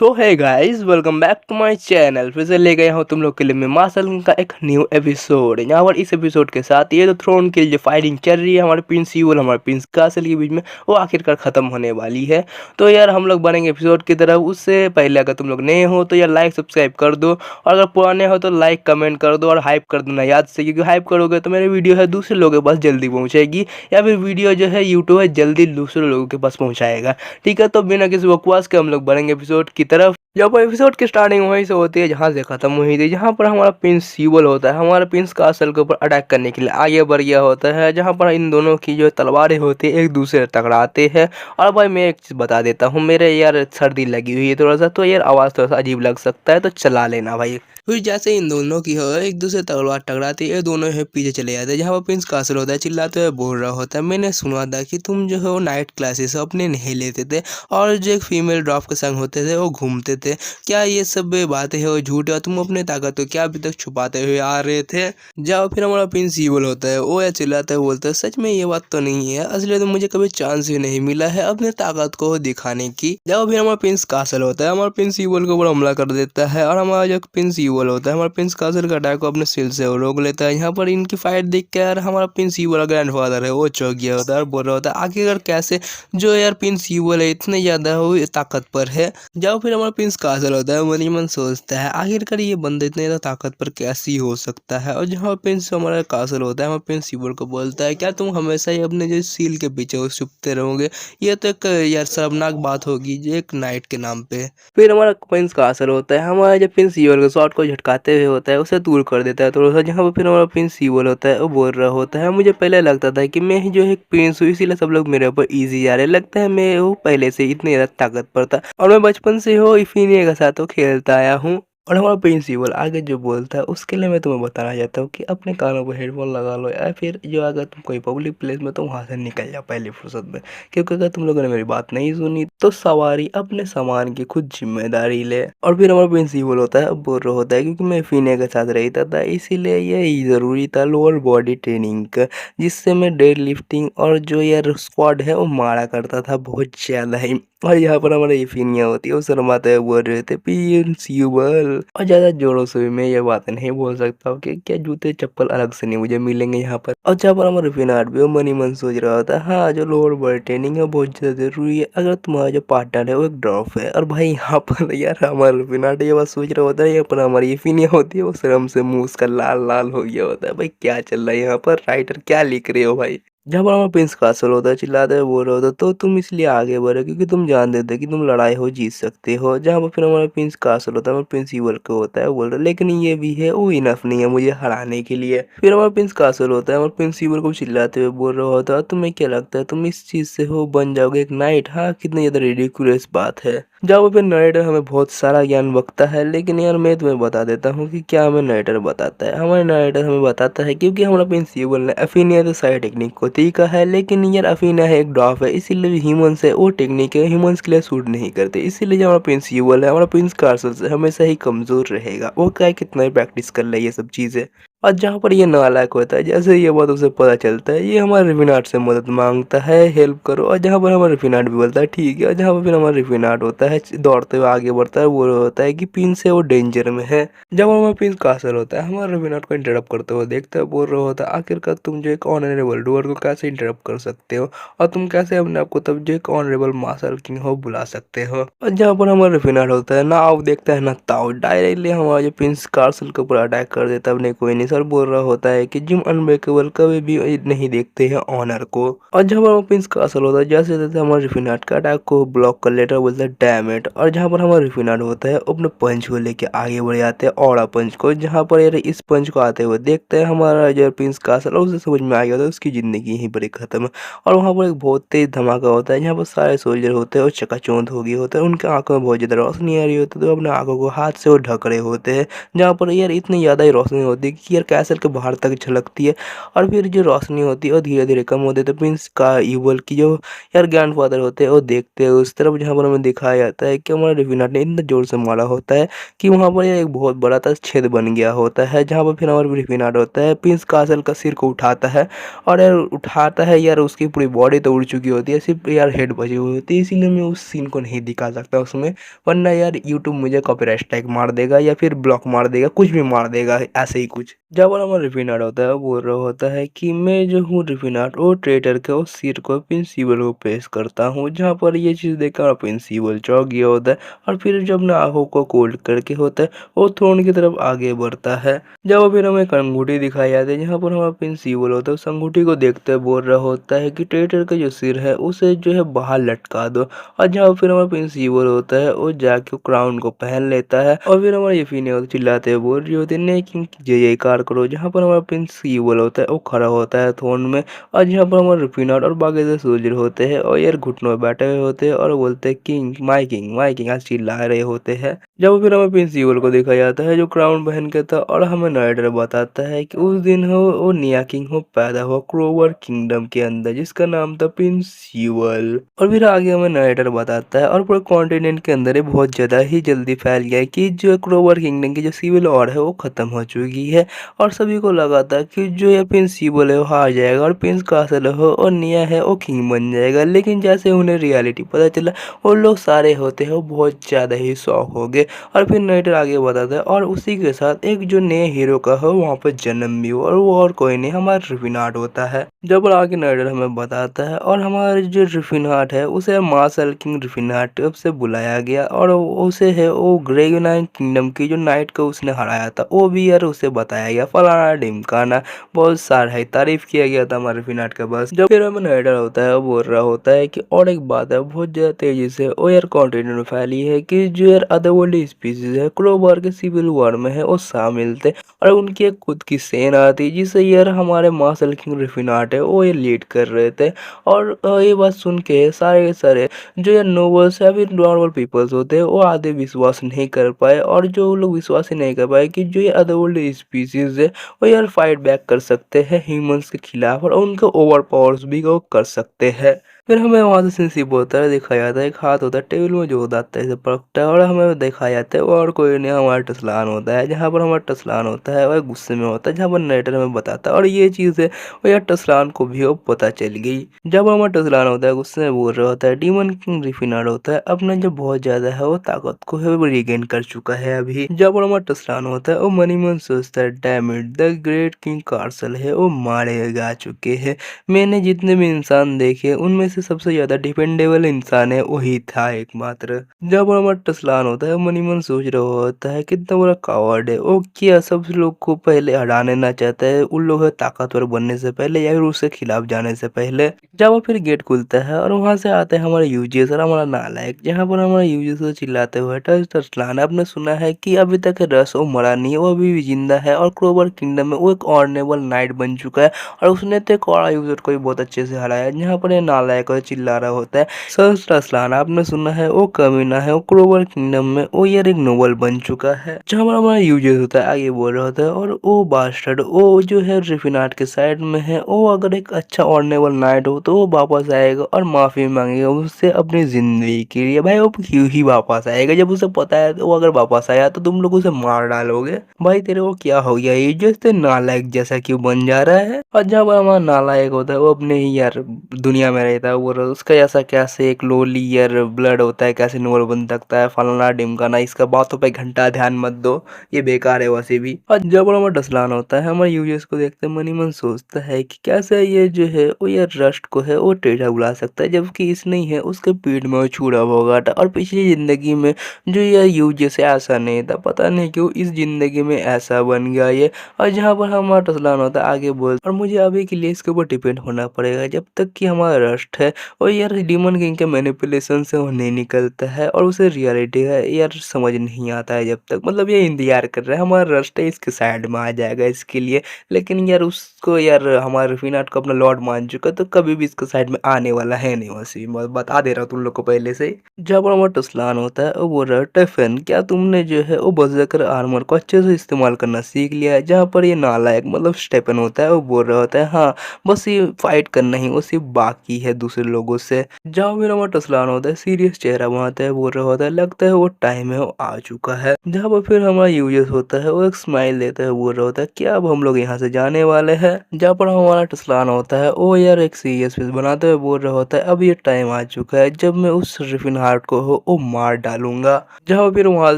सो है guys, welcome back to my channel. फिर से ले गया हूँ तुम लोग के लिए मैं मार्शल का एक न्यू एपिसोड। यहाँ पर इस एपिसोड के साथ ये जो थ्रोन की जो फाइटिंग चल रही है हमारे प्रिंस यूल हमारे प्रिंस कासल के बीच में, वो आखिरकार ख़त्म होने वाली है। तो यार हम लोग बढ़ेंगे एपिसोड की तरफ। उससे पहले अगर तुम लोग नए हो तो यार लाइक सब्सक्राइब कर दो, और अगर पुराने हो तो लाइक कमेंट कर दो और हाइप कर देना याद से, क्योंकि हाइप करोगे तो मेरी वीडियो है दूसरे लोगों के पास जल्दी पहुँचेगी, या फिर वीडियो जो है यूट्यूब है जल्दी दूसरे लोगों के पास पहुँचाएगा। ठीक है, तो बिना किसी बकवास के हम लोग बढ़ेंगे एपिसोड की तरफ। जब एपिसोड की स्टार्टिंग वहीं से होती है जहाँ से खत्म हुई थी, जहाँ पर हमारा प्रिंस सीवल होता है हमारा प्रिंस कासल के ऊपर अटैक करने के लिए आगे बढ़ गया होता है, जहाँ पर इन दोनों की जो तलवारें होती है एक दूसरे से टकराते हैं। और भाई मैं एक चीज़ बता देता हूँ, मेरे यार सर्दी लगी हुई है थोड़ा सा, तो यार आवाज़ थोड़ा सा अजीब लग सकता है, तो चला लेना भाई। फिर जैसे इन दोनों की हो एक दूसरे तलवार टकराती है, दोनों है पीछे चले जाते हैं, जहाँ पर प्रिंस कासल होता है चिल्लाते हुए बोल रहा होता है, मैंने सुना था कि तुम जो है वो नाइट क्लासेस अपने नहीं लेते थे, और जो एक फीमेल ड्रॉप के संग होते थे वो घूमते थे। क्या ये सब बातें है वो झूठ है? तुम अपने ताकत को क्या अभी तक छुपाते हुए आ रहे थे? जाओ। फिर हमारा प्रिंस ईवल होता है, वो या चिल्लाता है, बोलता है सच में ये बात तो नहीं है, असली तो मुझे कभी चांस ही नहीं मिला है अपने ताकत को दिखाने की। जाओ। फिर हमारा प्रिंस कासल होता है, हमारा प्रिंस ईवल के ऊपर हमला कर देता है, और हमारा जो प्रिंस ईवल होता है हमारा प्रिंस कासल का अटैक को अपने सिल से वो रोक लेता है। यहाँ पर इनकी फाइट देख के यार हमारा प्रिंस ईवल ग्रैंडफादर है वो चौंक गया होता है और बोल रहा होता है आखिरकार कैसे जो यार प्रिंस ईवल है इतने ज्यादा वो ताकतवर है। जाओ। फिर हमारा प्रिंस कासल होता है, मन ही मन सोचता है आखिरकार ये बंदा इतने ज़्यादा ताकतवर कैसे हो सकता है। और जहाँ प्रिंस हमारा कासल होता है हमारा प्रिंस सीवल को बोलता है क्या तुम हमेशा ही अपने जो सील के पीछे वो छुपते रहोगे? ये तो एक यार शर्मनाक बात होगी जो एक नाइट के नाम पे। फिर हमारा प्रिंस कासल होता है हमारा जो प्रिंस सीवल के शॉट को झटकाते हुए होता है उसे दूर कर देता है थोड़ा सा। जहाँ पर फिर हमारा प्रिंस सीवल होता है वो बोल रहा होता है मुझे पहले लगता था कि मैं ही जो एक प्रिंस हूँ, इसीलिए सब लोग मेरे ऊपर ईजी जा रहे, लगता है मैं वो पहले से इतनी ज़्यादा ताकतवर था, और मैं बचपन से हो इफीनिया के साथ तो खेलता आया हूँ। और हमारा प्रिंसिपल आगे जो बोलता है उसके लिए मैं तुम्हें बताना चाहता हूँ कि अपने कानों पर हेडफोन लगा लो, या फिर जो अगर तुम कोई पब्लिक प्लेस में तो वहाँ से निकल जाओ पहली फुर्सत में, क्योंकि अगर तुम लोगों ने मेरी बात नहीं सुनी तो सवारी अपने सामान की खुद जिम्मेदारी ले। और फिर हमारा प्रिंसिपल होता है बोल रहा होता है क्योंकि मैं इफीनिया के साथ रहता था इसीलिए यही ज़रूरी था लोअर बॉडी ट्रेनिंग का, जिससे मैं डेड लिफ्टिंग और जो यार स्क्वाड है वो मारा करता था बहुत ज़्यादा ही। और यहाँ पर हमारा इफिनिया होती है वो शर्माते हुए बोल रहे थे प्रिंसिपल, और ज़्यादा जोरों से भी मैं ये बात नहीं बोल सकता हूँ कि क्या जूते चप्पल अलग से नहीं मुझे मिलेंगे यहाँ पर। और जहाँ पर हमारा रिफिनाट भी वो मन ही मन सोच रहा होता है हाँ जो लोअर बॉडी ट्रेनिंग है बहुत ज़्यादा ज़रूरी है अगर तुम्हारा जो पार्टनर है वो एक ड्रॉप है। और भाई यहाँ पर यार हमारा रिफिनाट ये बात सोच रहा होता है, यहाँ पर हमारी इफिनिया होती है वो शर्म से मुँह उसका लाल लाल हो गया होता है। भाई क्या चल रहा है यहाँ पर, राइटर क्या लिख रहे हो भाई? जब हमारा प्रिंस कासल होता है चिल्लाता है बोल रहा होता तो तुम इसलिए आगे बढ़े क्योंकि तुम जानते थे कि तुम लड़ाई हो जीत सकते हो। जहाँ पर फिर हमारा प्रिंस कासल होता है हमारा प्रिंसिपल को होता है बोल रहा लेकिन ये भी है वो इनफ नहीं है मुझे हराने के लिए। फिर हमारा प्रिंस कासल होता है हमारे प्रिंसिपल को चिल्लाते हुए बोल रहा होता है तुम्हें क्या लगता है तुम इस चीज़ से हो बन जाओगे एक नाइट? हाँ कितनी ज़्यादा रिडिकुलस बात है। जहाँ पे नरेटर हमें बहुत सारा ज्ञान बकता है, लेकिन यार मैं तुम्हें बता देता हूँ कि क्या हमें नरेटर बताता है। हमारे नरेटर हमें बताता है क्योंकि हमारा प्रिंसिपल ने अफीनिया तो सारी टेक्निक को सीखा है, लेकिन यार अफीनिया है एक ड्रॉप है इसीलिए ह्यूमंस है वो टेक्निक है ह्यूमंस के लिए सूट नहीं करते, इसीलिए जो हमारा प्रिंसिपल है हमारा प्रिंस कार्सल से हमेशा ही कमज़ोर रहेगा। वो क्या कितना ही प्रैक्टिस कर ले ये सब चीज़ें। और जहाँ पर ये नालायक होता है जैसे ये बात उसे पता चलता है ये हमारे रिफिनाट से मदद मांगता है हेल्प करो, और जहाँ पर हमारा रिफिनाट भी बोलता है ठीक है। और जहाँ पर फिर हमारा रिफिनाट होता है दौड़ते हुए आगे बढ़ता है वो होता है कि पिन से वो डेंजर में है। जब हमारा पिन कासल होता है हमारा रिफिनाट को इंटरप्ट करते हुए देखता है बोल रहा होता है आखिरकार तुम जो एक ऑनरेबल डूअर को कैसे इंटरप्ट कर सकते हो, और तुम कैसे अपने आप को तब जो एक ऑनरेबल मार्शल किंग हो बुला सकते हो। और जहाँ पर हमारा रिफिनाट होता है ना आओ देखता है ना ताओ, डायरेक्टली हमारा जो प्रिंस कार्सल के ऊपर अटैक कर देता है अपने कोई नहीं सर बोल रहा होता है कि जिम अनब्रेकेबल कभी भी नहीं देखते हैं ऑनर को। और जब हमारा प्रिंस कासल होता है जैसे जैसे हमारे रिफिनाट का अटैक को ब्लॉक कर लेता है बोलता है डैम इट। और जहाँ पर हमारा रिफिनाट होता है अपने पंच को लेके आगे बढ़ जाते हैं औड़ा पंच को, जहाँ पर यार इस पंच को आते हुए देखते हैं हमारा जो प्रिंस कासल उसे समझ में आ गया होता है उसकी जिंदगी यहीं पर ही खत्म है। और वहाँ पर एक बहुत तेज धमाका होता है जहाँ पर सारे सोल्जर होते हैं और चकाचौंध हो गए होते हैं, उनके आंखों में बहुत ज़्यादा रोशनी आ रही होती है तो अपने आंखों को हाथ से वो ढक रहे होते हैं। जहाँ पर यार इतनी ज़्यादा ही रोशनी होती है कि यार कैसल के बाहर तक झलकती है। और फिर जो रोशनी होती है वो धीरे-धीरे कम होती है, तो प्रिंस का ईवल की जो यार ग्रैंडफ़ादर होते हैं वो देखते हैं उस तरफ जहाँ पर हमें दिखाया जाता है कि हमारा रेफिनाट ने इतना ज़ोर से मारा होता है कि वहाँ पर एक बहुत बड़ा सा छेद बन गया होता है, जहाँ पर फिर हमारा रेफिनाट होता है प्रिंस कासल का सिर को उठाता है। और यार उठाता है यार, उसकी पूरी बॉडी तो उड़ चुकी होती है, सिर्फ यार हेड बची हुई होती है, इसीलिए मैं उस सीन को नहीं दिखा सकता उसमें, वरना यार यूट्यूब मुझे कॉपीराइट स्ट्राइक मार देगा या फिर ब्लॉक मार देगा, कुछ भी मार देगा ऐसे ही कुछ। जब हमारा रिफिनाट होता है वो बोल रहा होता है कि मैं जो हूँ रिफिनाट वो ट्रेटर के उस सिर को प्रिंसिपल को पेश करता हूँ, जहाँ पर ये चीज़ देखकर प्रिंसिपल चौंक गया होता है। और फिर जब ना आंखों को कोल्ड करके होता है वो थ्रोन की तरफ आगे बढ़ता है। जब फिर हमें एक अंगूठी दिखाई जाती है जहाँ पर हमारा प्रिंसिपल होता है, उस अंगूठी को देखते हुए बोल रहा होता है कि ट्रेटर का जो सिर है उसे जो है बाहर लटका दो। और जहाँ फिर हमारा प्रिंसिपल होता है वो जाके क्राउन को पहन लेता है। और फिर हमारे यफीने चिल्लाते हुए बोल रही होती है नहीं कि जय जयकार करो, जहाँ पर हमारा प्रिंसिपल होता है वो खड़ा होता है थ्रोन में। और जहाँ पर हमारे रिफिनाट और बाकी से सोल्जर होते हैं और यार घुटनों में बैठे हुए होते हैं और बोलते हैं किंग माई किंग आज चिल्ला रहे होते हैं। जब फिर हमें प्रिंसिपल को देखा जाता है जो क्राउन पहन के था, और हमें नाइडर बताता है कि उस दिन हो वो निया किंग हो पैदा हुआ क्रोवर किंगडम के अंदर, जिसका नाम था प्रिंसिपल। और फिर आगे हमें नाइडर बताता है और पूरे कॉन्टिनेंट के अंदर ये बहुत ज़्यादा ही जल्दी फैल गया है कि जो क्रोवर किंगडम की जो सिविल वॉर है वो ख़त्म हो चुकी है। और सभी को लगा था कि जो ये प्रिंसिपल है वो हार जाएगा और प्रिंस कासल हो और निया है वो किंग बन जाएगा। लेकिन जैसे उन्हें रियलिटी पता चला वो लोग सारे होते हैं वो बहुत ज़्यादा ही शॉक हो गए। और फिर नाइटर आगे बताता है और उसी के साथ एक जो नए हीरो का है वहाँ पर जन्म भी हुआ, और वो और कोई नहीं हमारा रिफिनाट होता है। जब आगे नाइटर हमें बताता है और हमारे जो रिफिनाट है उसे मार्शल किंग रिफिनाट से बुलाया गया, और उसे है वो ग्रे यूनाइट किंगडम की जो नाइट को उसने हराया था वो भी यार उसे बताया गया, फलाना ढिमकाना बहुत सारा है तारीफ किया गया था हमारे रिफिनाट का। बस जब फिर हमें नाइटर होता है वो बोल रहा होता है कि और एक बात है बहुत ज़्यादा तेजी से वो यार कॉन्टिनेंट में फैली है कि जो यार अदरवर्ल्ड स्पीसीज है क्रोबार के सिविल वॉर में है वो शामिल थे, और उनकी एक खुद की सेना थी जिसे यार हमारे मार्शल किंग रिफिनाट है वो ये लीड कर रहे थे। और ये बात सुन के सारे के सारे जो यार नोबल्स या फिर नॉर्मल पीपल्स होते हैं वो आधे विश्वास नहीं कर पाए, और जो लोग विश्वास ही नहीं कर पाए कि जो ये अदरवर्ल्ड स्पीसीज है वो यार फाइट बैक कर सकते हैं ह्यूमंस के खिलाफ और उनके ओवर पावर्स भी वो कर सकते हैं। फिर हमें वहाँ से सिंसिप होता है दिखाया जाता है, एक हाथ होता है टेबल में जो होता है इसे पकड़ता है, और हमें दिखाया जाता है और कोई नहीं हमारा टसलान होता है, जहाँ पर हमारा टसलान होता है वह गुस्से में होता है, जहाँ पर नाइटर हमें बताता है और ये चीज़ है वो यार टसलान को भी वो पता चल गई। जब हमारा टसलान होता है गुस्से में बोल रहा होता है डीमन किंग रिफिनाट होता है अपना जो बहुत ज़्यादा है वो ताकत को है वो रिगेन कर चुका है अभी। जब हमारा टसलान होता है वो मनी मन सोचता है damn it the great king castle है वो मारे जा चुके हैं, मैंने जितने भी इंसान देखे उनमें से सबसे ज्यादा डिपेंडेबल इंसान है वही था एकमात्र। जब हमारा टसलान होता है मनी मन सोच रहा होता है कितना बड़ा कावर्ड है वो, क्या सब लोग को पहले हराने ना चाहता है उन लोग ताकतवर बनने से पहले या फिर उसके खिलाफ जाने से पहले। जब वो फिर गेट खुलता है और वहां से आते हैं हमारे यूजीएस और हमारा नालायक, जहाँ पर हमारे यूजीएस को चिल्लाते हुए टसलान आपने सुना है कि अभी तक रस वो मरा नहीं है, वो अभी भी जिंदा है और क्रोवर किंगडम में वो एक ऑनरेबल नाइट बन चुका है, और उसने तो एक और यूजर को भी बहुत अच्छे से हराया। जहाँ पर ये नालायक चिल्ला रहा होता है सर रसलान आपने सुना है वो कमीना है वो क्रोवर किंगडम में वो यार एक नोबल बन चुका है। जहाँ पर हमारा यूजर होता है आगे बोल रहा होता है और वो बास्टर्ड वो जो है रिफिनाट के साइड में है, वो अगर एक अच्छा ऑनरेबल नाइट हो तो वो वापस आएगा और माफी मांगेगा उससे अपनी जिंदगी के लिए। भाई वो क्यों ही वापस आएगा जब उसे पता है वो अगर वापस आया तो तुम लोग उसे मार डालोगे। भाई तेरे को क्या हो गया ये जैसे नालायक जैसा क्यों बन जा रहा है। और जब हमारा नालायक होता है वो अपने ही यार दुनिया में रहता है, वो उसका ऐसा कैसे एक लोली यार ब्लड होता है कैसे नोबल बन सकता है फलाना डिमकाना, इसका बातों पे घंटा ध्यान मत दो ये बेकार है वैसे भी। और जब हमारा डसलान होता है हमारे यूजर्स को देखते मन ही मन सोचता है कि कैसे ये जो है वो यार रस्ट को है वो टेढ़ा बुला सकता है, जबकि इसने ही है उसके पीठ में वो छुरा होगा था और पिछली जिंदगी में जो यार यूजर्स ऐसा नहीं था, पता नहीं क्यों इस जिंदगी में ऐसा बन गया ये। और जहाँ पर हमारा टसलान होता है आगे बोल और मुझे अभी के लिए इसके ऊपर डिपेंड होना पड़ेगा जब तक कि हमारा रस्ट है और यार डीमन किंग के मैनिपुलेशन से वो नहीं निकलता है और उसे रियलिटी है यार समझ नहीं आता है जब तक, मतलब ये इंतजार कर रहा है हमारा रास्ता इसके साइड में आ जाएगा इसके लिए। लेकिन यार उसको यार हमारे फिनाट को अपना लॉर्ड मान चुका तो कभी भी इसके साइड में आने वाला है नहीं, वैसे मैं बता दे रहा हूँ तुम लोग को पहले से ही। जब हमारा टसलान होता है वो बोल रहा है टेफन क्या तुमने जो है वो बर्ज़र्कर आर्मर को अच्छे से इस्तेमाल करना सीख लिया है। जहाँ पर ये नालायक मतलब स्टेफन होता है वो बोल रहा होता है हाँ बस ये फाइट करना ही वो सिर्फ बाकी है दूसरे लोगों से। जहाँ मेरा वहाँ टसलान होता है सीरियस चेहरा बनाता है बोल रहा होता है लगता है वो टाइम है वो आ चुका है। जहाँ पर फिर हमारा यूएस होता है वो एक स्माइल देता है बोल रहा होता है क्या अब हम लोग यहाँ से जाने वाले हैं। जहाँ पर हमारा टसलान होता है वो यार एक सीरियस फेस बनाते हुए बोल रहा होता है अब ये टाइम आ चुका है जब मैं उस रिफिन हार्ट को हो वो मार डालूंगा। जहाँ फिर वहाँ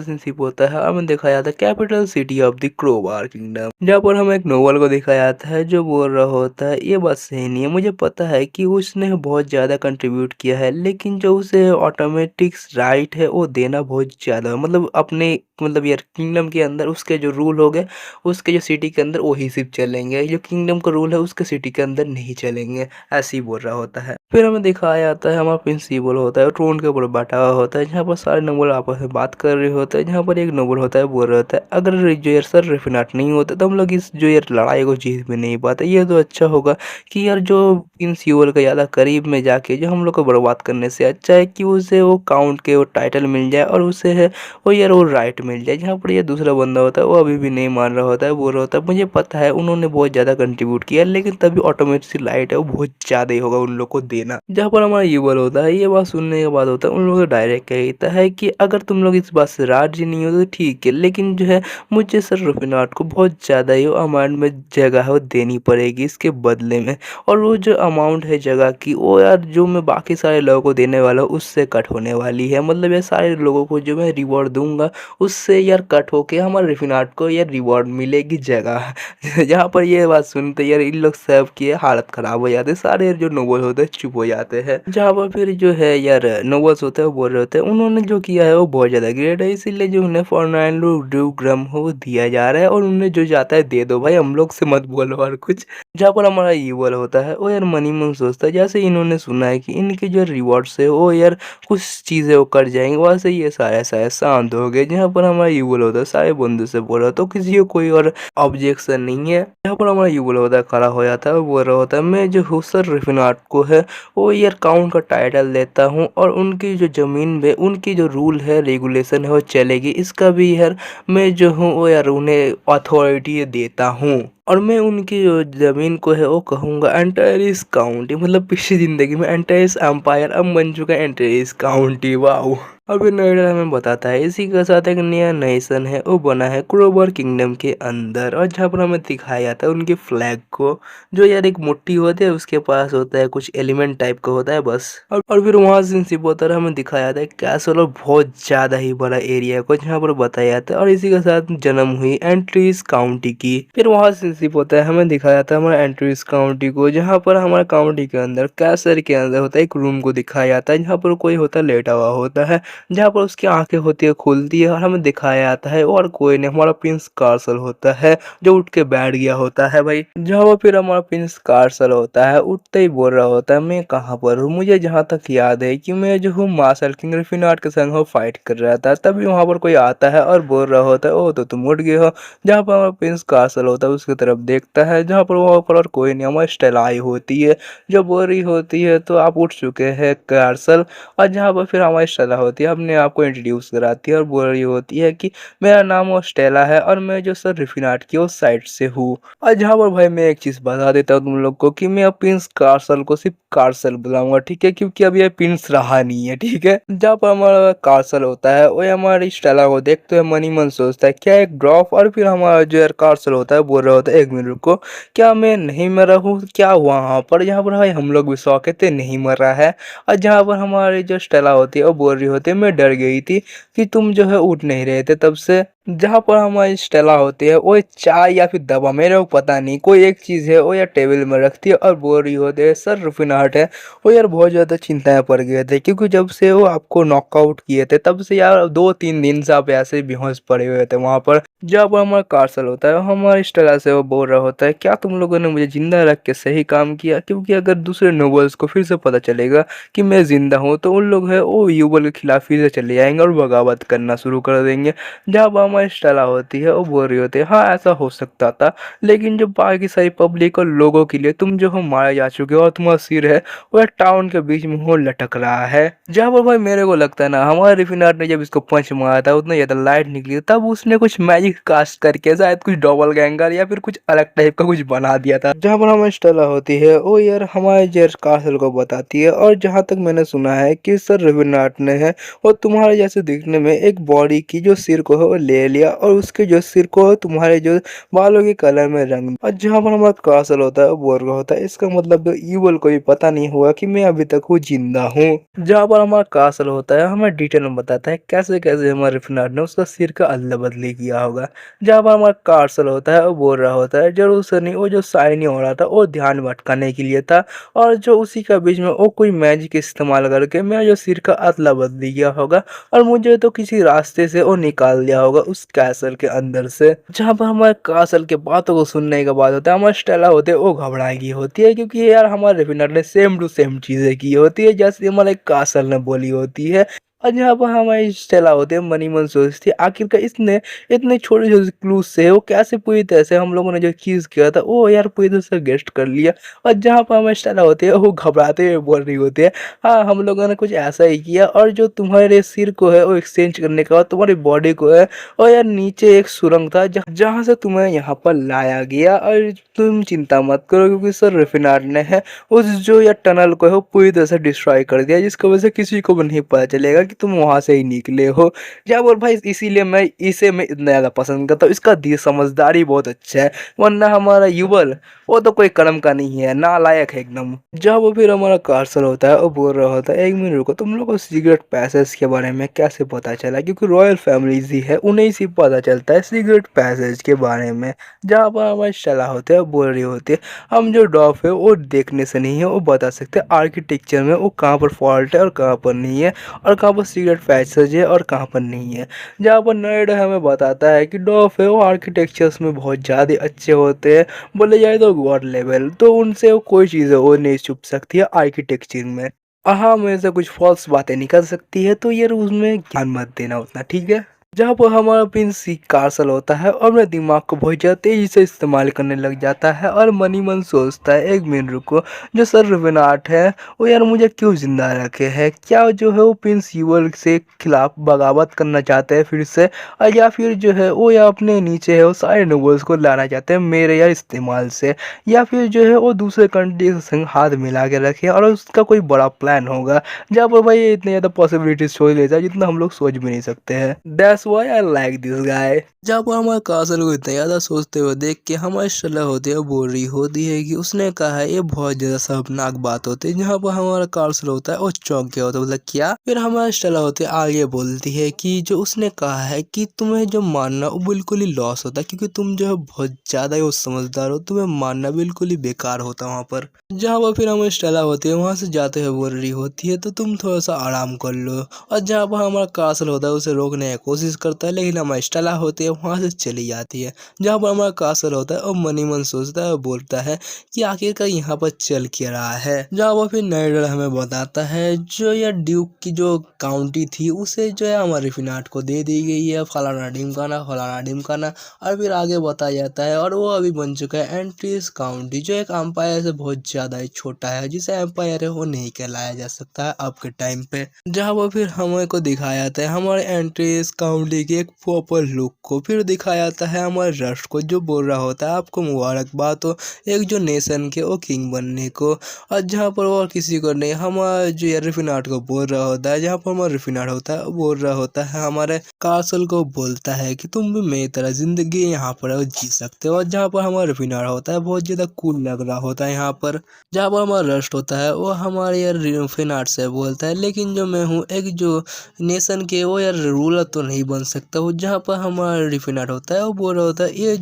सिंसिप होता है हमें दिखाया जाता है capital city of the crowbar kingdom. जहाँ पर हमें एक नोवेल को दिखाया जाता है जो बोल रहा होता है ये बात सही नहीं है, मुझे पता है कि उसने बहुत ज़्यादा कंट्रीब्यूट किया है लेकिन जो उसे ऑटोमेटिक राइट है वो देना बहुत ज़्यादा मतलब अपने मतलब यार किंगडम के अंदर उसके जो रूल हो गए उसके जो सिटी के अंदर वही सिर्फ चलेंगे, जो किंगडम का रूल है उसके सिटी के अंदर नहीं चलेंगे, ऐसे ही बोल रहा होता है। फिर हमें दिखाया जाता है हमारा प्रिंसिपल होता है ट्रोन के ऊपर बैठा हुआ होता है जहाँ पर सारे नोबल आपस में बात कर रहे होते हैं। जहाँ पर एक नोबल होता है बोल रहा होता है अगर जो यार सर रिफिनाट नहीं होता तो हम लोग इस जो यार लड़ाई को जीत भी नहीं पाते। ये तो अच्छा होगा कि यार जो प्रिंसिपल का ज़्यादा करीब में जाके जो हम लोग को बर्बाद करने से अच्छा है कि उसे वो काउंट के वो टाइटल मिल जाए और उसे है वो यार वो राइट मिल जाए। जहाँ पर ये दूसरा बंदा होता है वो अभी भी नहीं मान रहा होता है बोल रहा होता है मुझे पता है उन्होंने बहुत ज़्यादा कंट्रीब्यूट किया लेकिन तभी ऑटोमेटिक लाइट है वो बहुत ज़्यादा ही होगा उन लोग को देना। जहाँ पर हमारा यूवल होता है ये बात सुनने के बाद होता है उन लोगों को डायरेक्ट कहता है कि अगर तुम लोग इस बात से राजी नहीं हो तो ठीक है लेकिन जो है मुझे सर रुफिनाट को बहुत ज़्यादा ही अमाउंट में जगह है वो देनी पड़ेगी इसके बदले में। और वो जो अमाउंट है जगह की वो यार जो मैं बाकी सारे लोगों को देने वाला हूँ उससे कट होने वाली है, मतलब ये सारे लोगों को जो मैं रिवॉर्ड दूंगा उससे यार कट होके हमारे रिफिनाट को यार रिवॉर्ड मिलेगी जगह। जहाँ पर ये बात सुनते यार इन लोग सब की हालत खराब हो जाते, सारे जो नोबल होते हैं चुप हो जाते हैं। जहाँ पर फिर जो है यार नोबल्स होते हैं वो बोल रहे होते हैं उन्होंने जो किया है वो बहुत ज़्यादा ग्रेट है इसीलिए जो उन्हें फर्नांडो ड्यू ग्रम हो वो दिया जा रहा है और उन्हें जो जाता है दे दो भाई हम लोग से मत बोलो और कुछ। जहाँ पर हमारा ईवल होता है वो यार मनी मन सोचता है जैसे इन्होंने सुना है कि इनके जो रिवॉर्ड्स है वो यार कुछ चीज़ें वो कर जाएंगे वहाँ से ये सारे सारे शांत हो गए। जहाँ पर हमारा यूवल होता है सारे बंदू से बोल रहा तो किसी को कोई और ऑब्जेक्शन नहीं है। यहाँ पर हमारा यूवल होता है खड़ा हो जाता है वो बोल रहा होता है मैं जो हुसर रिफिनाट को है वो यार काउंट का टाइटल देता हूँ और उनकी जो ज़मीन में उनकी जो रूल है रेगुलेशन है वो चलेगी, इसका भी यार मैं जो हूँ वो यार उन्हें अथॉरिटी देता हूँ और मैं उनकी जो ज़मीन को है वो कहूँगा एंटायरिस काउंटी, मतलब पिछली ज़िंदगी में एंटायरिस एम्पायर अब बन चुका है एंटायरिस काउंटी। वाओ। अब ये नोएडा हमें बताता है इसी के साथ एक नया नेशन है वो बना है क्रोबर किंगडम के अंदर और जहाँ पर हमें दिखाया जाता है उनके फ्लैग को जो यार एक मुट्ठी होती है उसके पास होता है कुछ एलिमेंट टाइप का होता है बस। और फिर वहाँ से सिपोतर हमें दिखाया जाता है कैसल और बहुत ज़्यादा ही बड़ा एरिया को जहाँ पर बताया जाता है और इसी के साथ जन्म हुई एंट्रीज काउंटी की। फिर वहाँ सिप होता है हमें दिखाया जाता है हमारा एंट्रीज काउंटी को जहाँ पर हमारा काउंटी के अंदर कैसर के अंदर होता है एक रूम को दिखाया जाता है जहाँ पर कोई होता है लेटा हुआ होता है जहाँ पर उसकी आंखें होती है खुलती है और हमें दिखाया जाता है और कोई नहीं हमारा प्रिंस कार्सल होता है जो उठ के बैठ गया होता है भाई। जहाँ पर फिर हमारा प्रिंस कार्सल होता है उठते ही बोल रहा होता है मैं कहाँ पर हूँ, मुझे जहाँ तक याद है कि मैं जो हूँ मार्शल किंग रिफिनाट के संग हो फाइट कर रहा था। तभी वहाँ पर कोई आता है और बोल रहा होता है ओ तो तुम उठ गए हो। जहाँ पर हमारा प्रिंस कार्सल होता है उसकी तरफ देखता है जहाँ पर वहाँ पर और कोई नहीं हमारी स्टेलाई होती है जो बोल रही होती है तो आप उठ चुके हैं कार्सल। और जहाँ पर फिर हमारी स्टेला होती है अपने आप को इंट्रोड्यूस कराती है और बोल रही होती है कि मेरा नाम वो स्टेला है और मैं जो सर रिफिनाट की उस साइड से हूँ। और जहाँ पर भाई मैं एक चीज़ बता देता हूँ तुम लोग को कि मैं अब प्रिंस कार्सल को सिर्फ कार्सल बुलाऊंगा ठीक है क्योंकि अब ये प्रिंस रहा नहीं है ठीक है। जहाँ पर हमारा कार्सल होता है वो हमारी स्टेला को देखते हुए मनी मन सोचता है क्या एक ड्रॉप और फिर हमारा जो कार्सल होता है बोल रहा होता है एक मिनट रुको क्या मैं नहीं मरा हूँ क्या हुआ वहाँ पर। यहाँ पर भाई हम लोग भी शौक है नहीं मर रहा है। और जहाँ पर हमारी जो स्टेला होती है वो बोल रही होती है मैं डर गई थी कि तुम जो है उठ नहीं रहे थे तब से। जहाँ पर हमारी स्टेला होती है वो चाय या फिर दवा मेरे को पता नहीं कोई एक चीज़ है वो यार टेबल में रखती है और बोल रही होती है सर रुफिनाट है वो यार बहुत ज़्यादा चिंताएं पड़ गए थे क्योंकि जब से वो आपको नॉकआउट किए थे तब से यार 2-3 दिन से आप ऐसे बेहोश पड़े हुए थे वहाँ पर। जहाँ पर हमारा कार्सल होता है, हमारे इस तरह से वो बोल रहा होता है, क्या तुम लोगों ने मुझे ज़िंदा रख के सही काम किया? क्योंकि अगर दूसरे नोबल्स को फिर से पता चलेगा कि मैं ज़िंदा हूँ, तो उन लोग हैं वो युगल के खिलाफ फिर से चले जाएँगे और बगावत करना शुरू कर देंगे। जहाँ पर हमारी स्टेला होती है, वो बोल रही होती है, हाँ, ऐसा हो सकता था, लेकिन जो बाकी सारी पब्लिक और लोगों के लिए तुम जो हो मारे जा चुके हो और तुम्हारा सिर है, वो टाउन के बीच में वो लटक रहा है। जहाँ पर भाई मेरे को लगता है ना, हमारे रिफिनाट ने जब इसको पंच मारा था, उतना ज़्यादा लाइट निकली, तब उसने कुछ मैजिक कास्ट करके शायद कुछ डबलगैंगर या फिर कुछ अलग टाइप का कुछ बना दिया था। जहाँ पर हमारी स्टेला होती है, वो यार हमारे जेर कासल को बताती है, और जहाँ तक मैंने सुना है कि सर रिफिनाट ने है वो तुम्हारे जैसे दिखने में एक बॉडी की जो सिर को है वो ले लिया, और उसके जो सिर को है तुम्हारे जो बालों के कलर में रंग। और जहाँ पर हमारा कासल होता है वो बोल रहा होता है, इसका मतलब तो ईवल को भी पता नहीं हुआ कि मैं अभी तक हूँ जिंदा हूँ। जहाँ पर हमारा कासल होता है, हमें डिटेल में बताता है कैसे कैसे हमारे रिफिनाट ने उसका सिर का अदला बदली किया होगा। जहाँ पर हमारा कार्सल होता है वो बोल रहा होता है, जरूर से नहीं, वो जो शाइनी हो रहा था वो ध्यान भटकाने के लिए था, और जो उसी का बीच में वो कोई मैजिक इस्तेमाल करके मेरा जो सिर का अदला बदली किया होगा, और मुझे तो किसी रास्ते से वो निकाल दिया होगा उस कैसल के अंदर से। जहाँ पर हमारे कासल के बातों को सुनने के बाद होता है, हमारी स्टेला होते है वो घबराई गई होती है, क्योंकि यार हमारे रेफिनर ने सेम टू सेम चीजें की होती है जैसे हमारे कासल ने बोली होती है। और जहाँ पर हमारी स्टेला होती है मनी मन सोचती है, आखिरकार इसने इतने छोटे छोटे क्लूज से वो कैसे पूरी तरह से हम लोगों ने जो चीज किया था वो यार पूरी तरह से गेस्ट कर लिया। और जहाँ पर हमारी स्टेला होती है वो घबराते हुए बोल रही होती है, हाँ, हम लोगों ने कुछ ऐसा ही किया, और जो तुम्हारे सिर को है वो एक्सचेंज करने के बाद तुम्हारी बॉडी को है, और यार नीचे एक सुरंग था जहाँ से तुम्हें यहाँ पर लाया गया, और तुम चिंता मत करो क्योंकि सर रेफिनार ने है उस जो या टनल को है वो पूरी तरह से डिस्ट्रॉय कर दिया, जिसकी वजह से किसी को भी नहीं पता चलेगा कि तुम वहां से ही निकले हो। क्या बोल भाई, इसीलिए मैं इतना ज्यादा पसंद करता हूँ, इसका दी समझदारी बहुत अच्छा है, वरना हमारा युवल वो तो कोई कर्म का नहीं है, नालायक है एकदम। जब वो फिर हमारा कार्सल होता है वो बोल रहा होता है, एक मिनट रुको, तुम लोग को सीक्रेट पैसेज के बारे में कैसे पता चला? क्योंकि रॉयल फैमिलीज ही है, उन्हें से पता चलता है सीक्रेट पैसेज के बारे में। जहाँ पर हमारी सलाह होते हैं बोल रही होती है, हम जो डॉफ है वो देखने से नहीं है, वो बता सकते हैं आर्किटेक्चर में वो कहाँ पर फॉल्ट है और कहाँ पर नहीं है, और कहाँ पर सीक्रेट पैसेज है और कहाँ पर नहीं है। जहाँ पर नोएडा हमें बताता है कि डॉफ है वो आर्किटेक्चर्स में बहुत ज़्यादा अच्छे होते हैं, बोले जाए तो गॉड लेवल, तो उनसे वो कोई चीज़ और नहीं छुप सकती है आर्किटेक्चर में। हाँ, मेरे से कुछ फॉल्स बातें निकल सकती है, तो यार उसमें ध्यान मत देना उतना, ठीक है। जहाँ पर हमारा प्रिंस कार्सल होता है और अपने दिमाग को बहुत ज़्यादा तेजी से इस्तेमाल करने लग जाता है, और मनी मन सोचता है, एक मिनट रुको, जो सर रविनाट है वो यार मुझे क्यों जिंदा रखे है? क्या जो है वो प्रिंस यूवल से खिलाफ बगावत करना चाहते हैं फिर से, और या फिर जो है वो या अपने नीचे है वो सारे नोबल्स को लाना चाहते हैं मेरे यार इस्तेमाल से, या फिर जो है वो दूसरे कंट्री के संग हाथ मिला के रखे और उसका कोई बड़ा प्लान होगा। जहाँ पर भाई इतने ज़्यादा पॉसिबिलिटीज सोच लेता है जितना हम लोग सोच भी नहीं सकते हैं। That's why I like this guy. जहाँ पर हमारे कासल को इतना ज़्यादा सोचते हुए देख के हमारी सलाह होती है बोल रही होती है कि उसने कहा है ये बहुत ज़्यादा शर्मनाक बात होती है। जहाँ पर हमारा कासल होता है वो चौंक गया होता है, मतलब क्या? फिर हमारी सलाह होती है आगे बोलती है कि जो उसने कहा है कि तुम्हें जो मानना वो बिल्कुल ही लॉस होता है, क्योंकि तुम जो है बहुत ज़्यादा ही वो समझदार हो, तुम्हें मानना बिल्कुल ही बेकार होता वहाँ पर। जहाँ पर फिर हमारी सलाह होती है वहाँ से जाते हुए बोल रही होती है तो तुम थोड़ा सा आराम कर लो, और जहाँ पर हमारा कासल होता है उसे रोकने की कोशिश करता है, लेकिन हमारी स्टेला होती है वहाँ से चली जाती है। जहाँ पर हमारा कासल होता है और मनी मन सोचता है और बोलता है कि आखिरकार यहाँ पर चल क्या रहा है। जहाँ पर फिर नाइडर हमें बताता है जो यह ड्यूक की जो काउंटी थी उसे जो है हमारे फिनाट को दे दी गई है, फलाना ढिमकाना, और फिर आगे बताया जाता है, और वो अभी बन चुका है एंट्रीज काउंटी, जो एक एम्पायर से बहुत ज़्यादा ही छोटा है, जिसे एम्पायर है वो नहीं कहलाया जा सकता है अब के टाइम पे। जहाँ पर फिर हमें को दिखाया जाता है हमारे एंट्रीज काउंटी के एक प्रॉपर लुक को, फिर दिखाया जाता है हमारे रस्ट को जो बोल रहा होता है आपको मुबारकबाद हो एक जो नेशन के वो किंग बनने को, और जहाँ पर और किसी को नहीं, हमारे जो यार रिफिनाट को बोल रहा होता है, जहाँ पर हमारा रिफिनाट होता है बोल रहा होता है हमारे कासल को बोलता है कि तुम भी मेरी तरह जिंदगी यहाँ पर जी सकते हो, और जहाँ पर हमारा रिफिनाट होता है बहुत ज़्यादा कूल लग रहा होता है यहाँ पर। जहाँ पर हमारा रस्ट होता है वो हमारे यार रिफिनाट से बोलता है, लेकिन जो मैं हूँ एक जो नेशन के वो यार रूलर तो नहीं नहीं बन सकता। वो जहाँ पर हमारा रिफिनर होता है वो बोल रहा होता है ये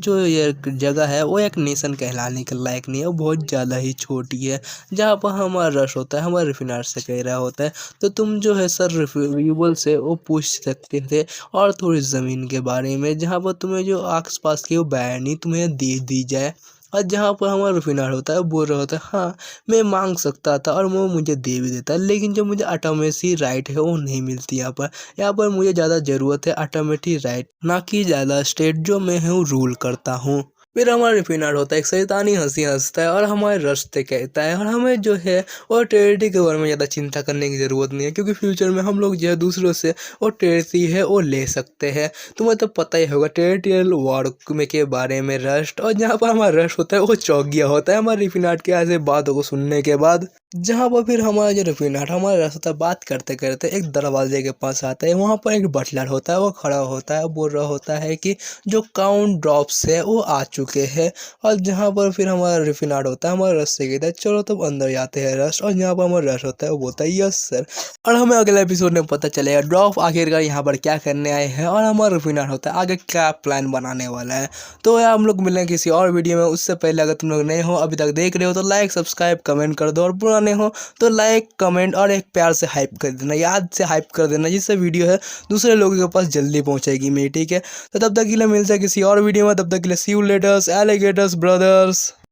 जगह है वो एक नेशन कहलाने के लायक नहीं है, वो बहुत ज़्यादा ही छोटी है। जहाँ पर हमारा रश होता है हमारा रिफिनर से कह रहा होता है तो तुम जो है सर रिफ्यूबल से वो पूछ सकते थे और थोड़ी ज़मीन के बारे में जहाँ पर तुम्हें जो आस पास की वो बयानी तुम्हें दे दी जाए। और जहाँ पर हमारा रिफिनर होता है वो बोल रहा होता है हाँ मैं मांग सकता था और वो मुझे दे भी देता है, लेकिन जो मुझे ऑटोमेसी राइट है वो नहीं मिलती यहाँ पर मुझे ज़्यादा ज़रूरत है ऑटोमेटिक राइट, ना कि ज़्यादा स्टेट जो मैं हूँ रूल करता हूँ। फिर हमारा रिफिनर होता है एक शैतानी हंसी हंसता है और हमारे रास्ते कहता है और हमें जो है वो टेरिटरी के बारे में ज़्यादा चिंता करने की ज़रूरत नहीं है, क्योंकि फ्यूचर में हम लोग जो है दूसरों से वो टेरिटरी है वो ले सकते हैं। तुम्हें तो पता ही होगा टेरिटोरियल वॉर में के बारे में रस्ट, और जहाँ पर हमारा रस्ट होता है वो चौंक गया होता है हमारे रिफिनर के ऐसे बातों को सुनने के बाद। जहाँ पर फिर हमारा जो रिफिनर हमारे रास्ता बात करते करते एक दरवाजे के पास आता है, वहाँ पर एक बटलर होता है वो खड़ा होता है बोल रहा होता है कि जो काउंट ड्रॉप्स है वो आ चुके हैं। और जहाँ पर फिर हमारा रिफिनर होता है हमारे रस से कहता है चलो तब अंदर जाते हैं रस, और जहाँ पर हमारा रस होता है वो बोलता है यस सर। और हमें अगले एपिसोड में पता चलेगा ड्रॉप आखिरकार यहाँ पर क्या करने आए हैं और हमारा रिफिनर होता है आगे क्या प्लान बनाने वाला है। तो यार हम लोग मिलेंगे किसी और वीडियो में, उससे पहले अगर तुम लोग नए हो अभी तक देख रहे हो तो लाइक सब्सक्राइब कमेंट कर दो, और पुराने हो तो लाइक कमेंट और एक प्यार से हाइप कर देना, याद से हाइप कर देना, जिससे वीडियो है दूसरे लोगों के पास जल्दी पहुंचेगी मेरी, ठीक है। तो तब तक के लिए मिलते हैं किसी और वीडियो में, तब तक के लिए सी यू लेटर्स एलिगेटर्स ब्रदर्स।